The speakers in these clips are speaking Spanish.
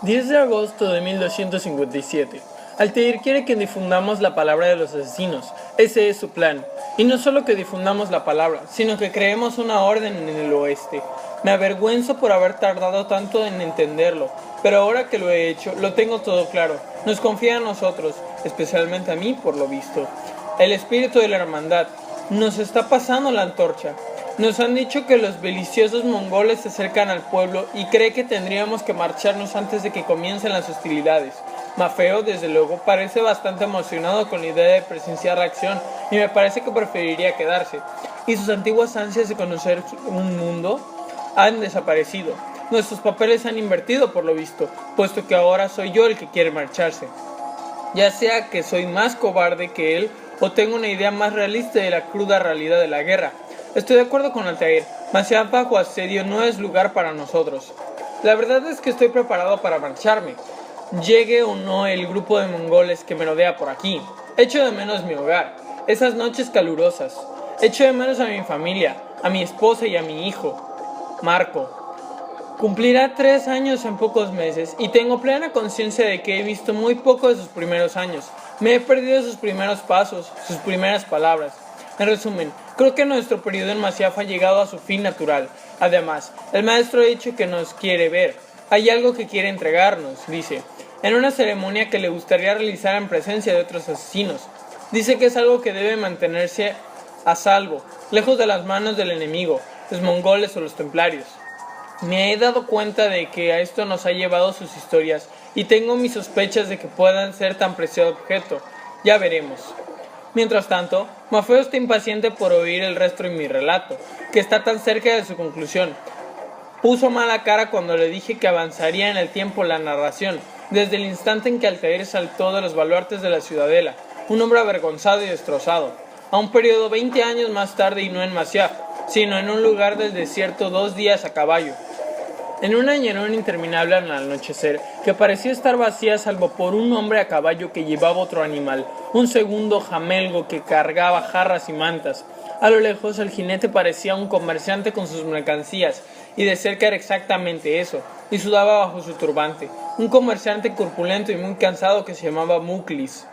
10 de agosto de 1257. Altair quiere que difundamos la palabra de los asesinos. Ese es su plan. Y no solo que difundamos la palabra, sino que creemos una orden en el oeste. Me avergüenzo por haber tardado tanto en entenderlo, pero ahora que lo he hecho, lo tengo todo claro. Nos confía a nosotros, especialmente a mí por lo visto. El espíritu de la hermandad. Nos está pasando la antorcha. Nos han dicho que los beliciosos mongoles se acercan al pueblo y cree que tendríamos que marcharnos antes de que comiencen las hostilidades. Mafeo, desde luego, parece bastante emocionado con la idea de presenciar la acción y me parece que preferiría quedarse. Y sus antiguas ansias de conocer un mundo han desaparecido. Nuestros papeles han invertido por lo visto, puesto que ahora soy yo el que quiere marcharse. Ya sea que soy más cobarde que él o tengo una idea más realista de la cruda realidad de la guerra. Estoy de acuerdo con Altair. Masyaf bajo asedio no es lugar para nosotros. La verdad es que estoy preparado para marcharme, llegue o no el grupo de mongoles que me rodea por aquí. Echo de menos mi hogar, esas noches calurosas. Echo de menos a mi familia, a mi esposa y a mi hijo, Marco. Cumplirá 3 años en pocos meses y tengo plena conciencia de que he visto muy poco de sus primeros años. Me he perdido sus primeros pasos, sus primeras palabras. En resumen, creo que nuestro periodo en Masyaf ha llegado a su fin natural. Además, el maestro ha dicho que nos quiere ver. Hay algo que quiere entregarnos, dice, en una ceremonia que le gustaría realizar en presencia de otros asesinos. Dice que es algo que debe mantenerse a salvo, lejos de las manos del enemigo, los mongoles o los templarios. Me he dado cuenta de que a esto nos ha llevado sus historias y tengo mis sospechas de que puedan ser tan preciado objeto. Ya veremos. Mientras tanto, Mafeo está impaciente por oír el resto de mi relato, que está tan cerca de su conclusión. Puso mala cara cuando le dije que avanzaría en el tiempo la narración, desde el instante en que Altair saltó de los baluartes de la ciudadela, un hombre avergonzado y destrozado, a un periodo 20 años más tarde y no en Masyaf, sino en un lugar del desierto 2 días a caballo. En una llanura interminable al anochecer, que parecía estar vacía salvo por un hombre a caballo que llevaba otro animal, un segundo jamelgo que cargaba jarras y mantas. A lo lejos el jinete parecía un comerciante con sus mercancías, y de cerca era exactamente eso, y sudaba bajo su turbante, un comerciante corpulento y muy cansado que se llamaba Muklis.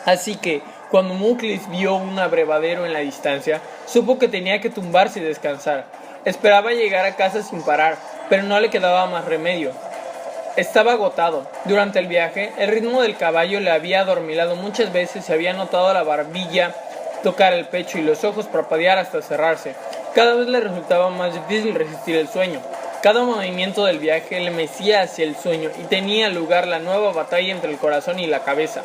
Así que, cuando Muklis vio un abrevadero en la distancia, supo que tenía que tumbarse y descansar. Esperaba llegar a casa sin parar, pero no le quedaba más remedio. Estaba agotado. Durante el viaje, el ritmo del caballo le había adormilado muchas veces y había notado la barbilla tocar el pecho y los ojos parpadear hasta cerrarse. Cada vez le resultaba más difícil resistir el sueño. Cada movimiento del viaje le mecía hacia el sueño y tenía lugar la nueva batalla entre el corazón y la cabeza.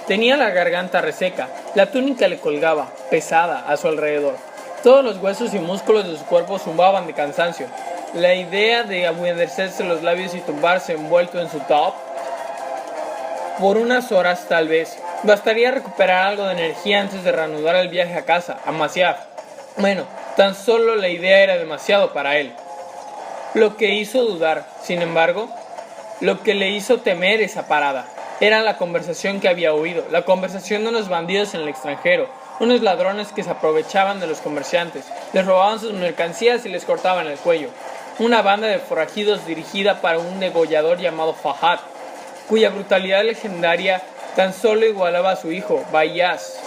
Tenía la garganta reseca, la túnica le colgaba, pesada, a su alrededor. Todos los huesos y músculos de su cuerpo zumbaban de cansancio. La idea de humedecerse los labios y tumbarse envuelto en su top, por unas horas tal vez, bastaría recuperar algo de energía antes de reanudar el viaje a casa, a Masyaf. Bueno, tan solo la idea era demasiado para él. Lo que hizo dudar, sin embargo, lo que le hizo temer esa parada, era la conversación que había oído, la conversación de unos bandidos en el extranjero, unos ladrones que se aprovechaban de los comerciantes, les robaban sus mercancías y les cortaban el cuello. Una banda de forajidos dirigida para un degollador llamado Fahad, cuya brutalidad legendaria tan solo igualaba a su hijo, Bayaz.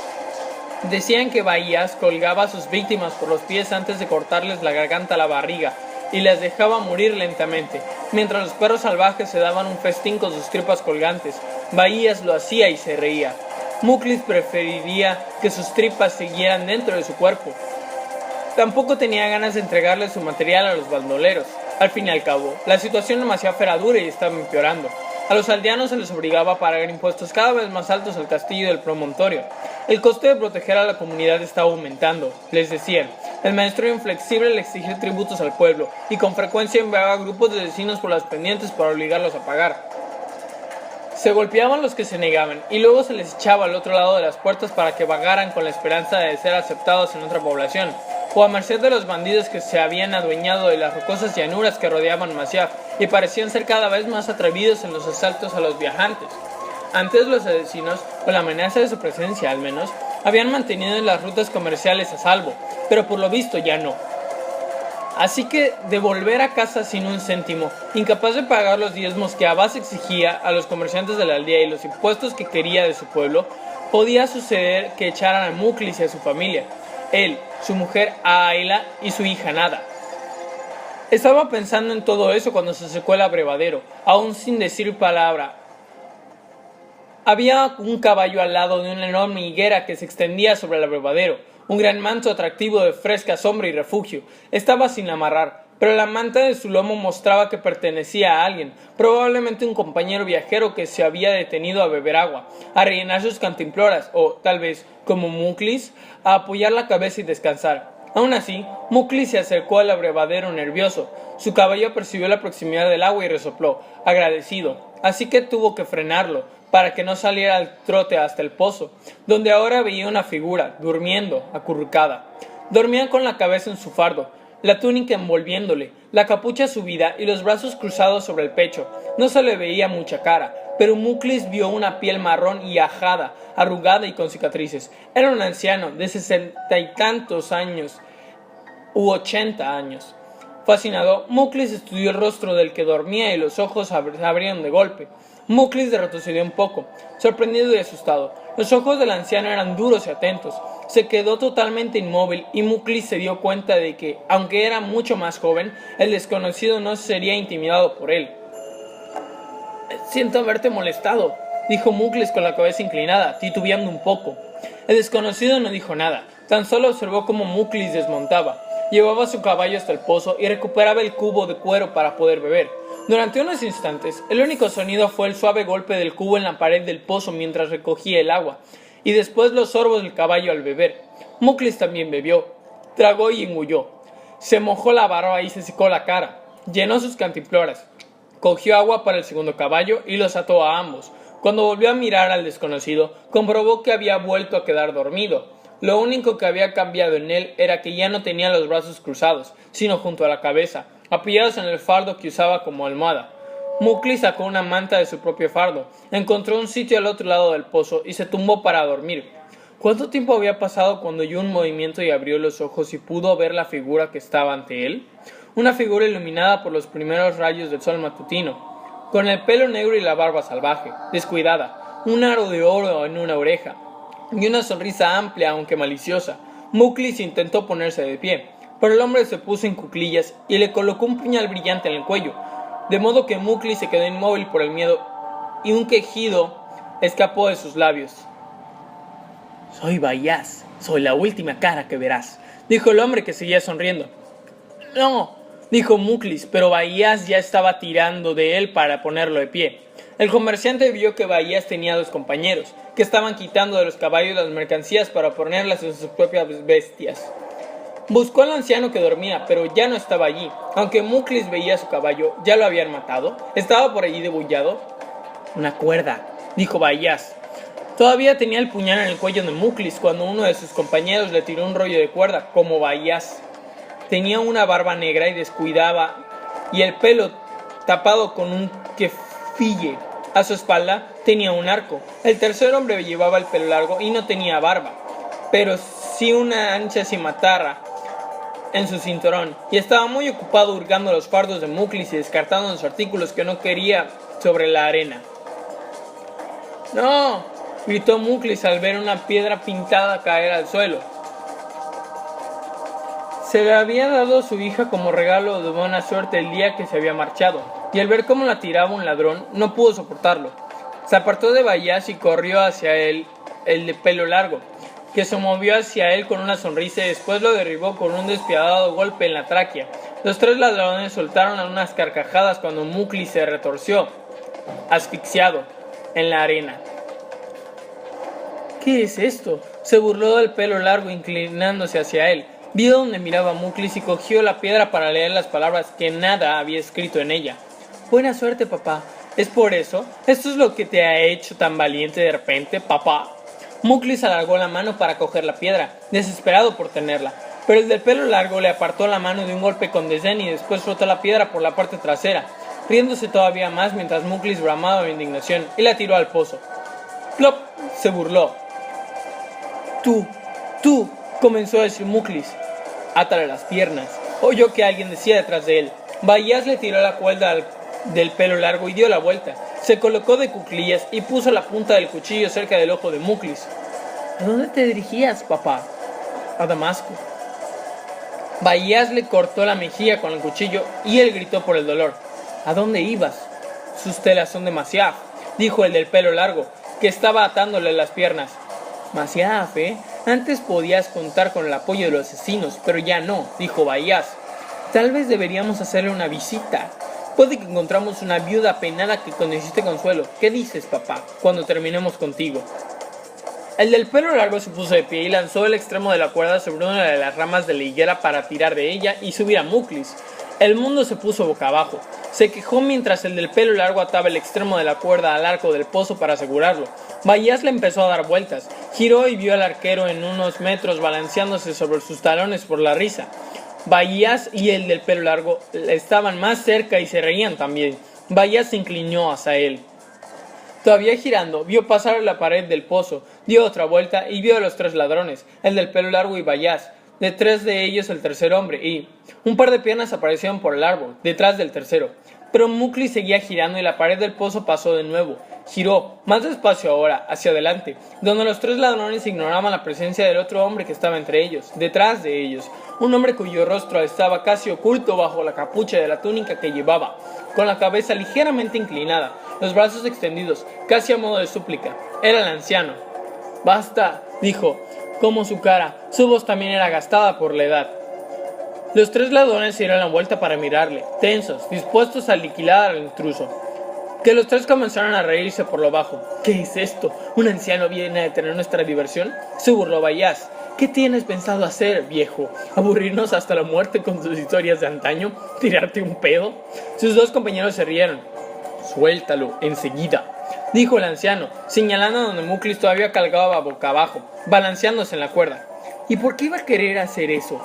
Decían que Bayaz colgaba a sus víctimas por los pies antes de cortarles la garganta a la barriga y las dejaba morir lentamente, mientras los perros salvajes se daban un festín con sus tripas colgantes. Bayaz lo hacía y se reía. Muklis preferiría que sus tripas siguieran dentro de su cuerpo. Tampoco tenía ganas de entregarle su material a los bandoleros. Al fin y al cabo, la situación en Masyaf era dura y estaba empeorando. A los aldeanos se les obligaba a pagar impuestos cada vez más altos al castillo del promontorio. El coste de proteger a la comunidad estaba aumentando, les decían. El maestro era inflexible al exigir tributos al pueblo, y con frecuencia enviaba grupos de vecinos por las pendientes para obligarlos a pagar. Se golpeaban los que se negaban, y luego se les echaba al otro lado de las puertas para que vagaran con la esperanza de ser aceptados en otra población, o a merced de los bandidos que se habían adueñado de las rocosas llanuras que rodeaban Masyaf, y parecían ser cada vez más atrevidos en los asaltos a los viajantes. Antes los asesinos, con la amenaza de su presencia al menos, habían mantenido las rutas comerciales a salvo, pero por lo visto ya no. Así que de volver a casa sin un céntimo, incapaz de pagar los diezmos que Abás exigía a los comerciantes de la aldea y los impuestos que quería de su pueblo, podía suceder que echaran a Muclis y a su familia, él, su mujer Aila y su hija Nada. Estaba pensando en todo eso cuando se secó el abrevadero, aún sin decir palabra. Había un caballo al lado de una enorme higuera que se extendía sobre el abrevadero, un gran manto atractivo de fresca sombra y refugio. Estaba sin amarrar, pero la manta de su lomo mostraba que pertenecía a alguien, probablemente un compañero viajero que se había detenido a beber agua, a rellenar sus cantimploras o, tal vez, como Muclis, a apoyar la cabeza y descansar. Aún así, Muclis se acercó al abrevadero nervioso. Su caballo percibió la proximidad del agua y resopló, agradecido, así que tuvo que frenarlo, para que no saliera al trote hasta el pozo, donde ahora veía una figura, durmiendo, acurrucada. Dormía con la cabeza en su fardo, la túnica envolviéndole, la capucha subida y los brazos cruzados sobre el pecho. No se le veía mucha cara, pero Muclis vio una piel marrón y ajada, arrugada y con cicatrices. Era un anciano de 60 y tantos años, u 80 años. Fascinado, Muclis estudió el rostro del que dormía y los ojos se abrieron de golpe. Muclis retrocedió un poco, sorprendido y asustado. Los ojos del anciano eran duros y atentos. Se quedó totalmente inmóvil y Muclis se dio cuenta de que, aunque era mucho más joven, el desconocido no sería intimidado por él. «Siento haberte molestado», dijo Muclis con la cabeza inclinada, titubeando un poco. El desconocido no dijo nada, tan solo observó cómo Muclis desmontaba. Llevaba su caballo hasta el pozo y recuperaba el cubo de cuero para poder beber. Durante unos instantes, el único sonido fue el suave golpe del cubo en la pared del pozo mientras recogía el agua, y después los sorbos del caballo al beber. Muclis también bebió, tragó y engulló. Se mojó la barba y se secó la cara. Llenó sus cantimploras. Cogió agua para el segundo caballo y los ató a ambos. Cuando volvió a mirar al desconocido, comprobó que había vuelto a quedar dormido. Lo único que había cambiado en él era que ya no tenía los brazos cruzados, sino junto a la cabeza, apoyados en el fardo que usaba como almohada. Muclis sacó una manta de su propio fardo, encontró un sitio al otro lado del pozo y se tumbó para dormir. ¿Cuánto tiempo había pasado cuando oyó un movimiento y abrió los ojos y pudo ver la figura que estaba ante él? Una figura iluminada por los primeros rayos del sol matutino, con el pelo negro y la barba salvaje, descuidada, un aro de oro en una oreja, y una sonrisa amplia aunque maliciosa. Muclis intentó ponerse de pie, pero el hombre se puso en cuclillas y le colocó un puñal brillante en el cuello, de modo que Muclis se quedó inmóvil por el miedo y un quejido escapó de sus labios. «Soy Bayaz, soy la última cara que verás», dijo el hombre que seguía sonriendo. «No», dijo Muclis, pero Bayaz ya estaba tirando de él para ponerlo de pie. El comerciante vio que Bayaz tenía dos compañeros, que estaban quitando de los caballos las mercancías para ponerlas en sus propias bestias. Buscó al anciano que dormía, pero ya no estaba allí. Aunque Muclis veía su caballo, ¿ya lo habían matado? ¿Estaba por allí degollado? «Una cuerda», dijo Bayaz. Todavía tenía el puñal en el cuello de Muclis cuando uno de sus compañeros le tiró un rollo de cuerda, como Bayaz. Tenía una barba negra y descuidaba, y el pelo tapado con un kefille. A su espalda tenía un arco. El tercer hombre llevaba el pelo largo y no tenía barba, pero sí una ancha cimatarra en su cinturón, y estaba muy ocupado hurgando los fardos de Muclis y descartando los artículos que no quería sobre la arena. «¡No!», gritó Muclis al ver una piedra pintada caer al suelo. Se le había dado a su hija como regalo de buena suerte el día que se había marchado, y al ver cómo la tiraba un ladrón, no pudo soportarlo. Se apartó de Bayaz y corrió hacia él, el de pelo largo, que se movió hacia él con una sonrisa y después lo derribó con un despiadado golpe en la tráquea. Los tres ladrones soltaron unas carcajadas cuando Muclis se retorció, asfixiado, en la arena. «¿Qué es esto?», se burló del pelo largo inclinándose hacia él. Vio donde miraba Muclis y cogió la piedra para leer las palabras que Nada había escrito en ella. «Buena suerte, papá. ¿Es por eso? ¿Esto es lo que te ha hecho tan valiente de repente, papá?» Muclis alargó la mano para coger la piedra, desesperado por tenerla, pero el del pelo largo le apartó la mano de un golpe con desdén y después frotó la piedra por la parte trasera, riéndose todavía más mientras Muclis bramaba de indignación y la tiró al pozo. «¡Plop!», se burló. Tú, comenzó a decir Muclis. «Átale las piernas», oyó que alguien decía detrás de él. Bayas le tiró la cuerda del pelo largo y dio la vuelta. Se colocó de cuclillas y puso la punta del cuchillo cerca del ojo de Muklis. ¿A dónde te dirigías, papá? A Damasco. Bayas le cortó la mejilla con el cuchillo y él gritó por el dolor. ¿A dónde ibas? Sus telas son de Masyaf, dijo el del pelo largo, que estaba atándole las piernas. Masyaf, Antes podías contar con el apoyo de los asesinos, pero ya no, dijo Bayas. Tal vez deberíamos hacerle una visita. Puede que encontramos una viuda penada que necesite consuelo. ¿Qué dices, papá, cuando terminemos contigo? El del pelo largo se puso de pie y lanzó el extremo de la cuerda sobre una de las ramas de la higuera para tirar de ella y subir a Muklis. El mundo se puso boca abajo. Se quejó mientras el del pelo largo ataba el extremo de la cuerda al arco del pozo para asegurarlo. Bayas le empezó a dar vueltas. Giró y vio al arquero en unos metros balanceándose sobre sus talones por la risa. Bayas y el del pelo largo estaban más cerca y se reían también. Bayas se inclinó hacia él. Todavía girando, vio pasar la pared del pozo, dio otra vuelta y vio a los tres ladrones, el del pelo largo y Bayas. Detrás de ellos el tercer hombre y un par de piernas aparecieron por el árbol, detrás del tercero. Pero Muklis seguía girando y la pared del pozo pasó de nuevo. Giró, más despacio ahora, hacia adelante, donde los tres ladrones ignoraban la presencia del otro hombre que estaba entre ellos, detrás de ellos. Un hombre cuyo rostro estaba casi oculto bajo la capucha de la túnica que llevaba, con la cabeza ligeramente inclinada, los brazos extendidos, casi a modo de súplica. Era el anciano. «Basta», dijo, como su cara, su voz también era gastada por la edad. Los tres ladrones se dieron la vuelta para mirarle, tensos, dispuestos a aniquilar al intruso. Que los tres comenzaron a reírse por lo bajo. «¿Qué es esto? ¿Un anciano viene a detener nuestra diversión?», se burló Bayas. «¿Qué tienes pensado hacer, viejo? ¿Aburrirnos hasta la muerte con tus historias de antaño? ¿Tirarte un pedo?». Sus dos compañeros se rieron. «Suéltalo, enseguida», dijo el anciano, señalando donde Muklis todavía calgaba boca abajo, balanceándose en la cuerda. «¿Y por qué iba a querer hacer eso?».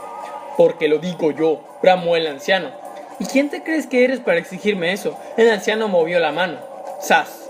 «Porque lo digo yo», bramó el anciano. «¿Y quién te crees que eres para exigirme eso?». El anciano movió la mano. ¡Zas!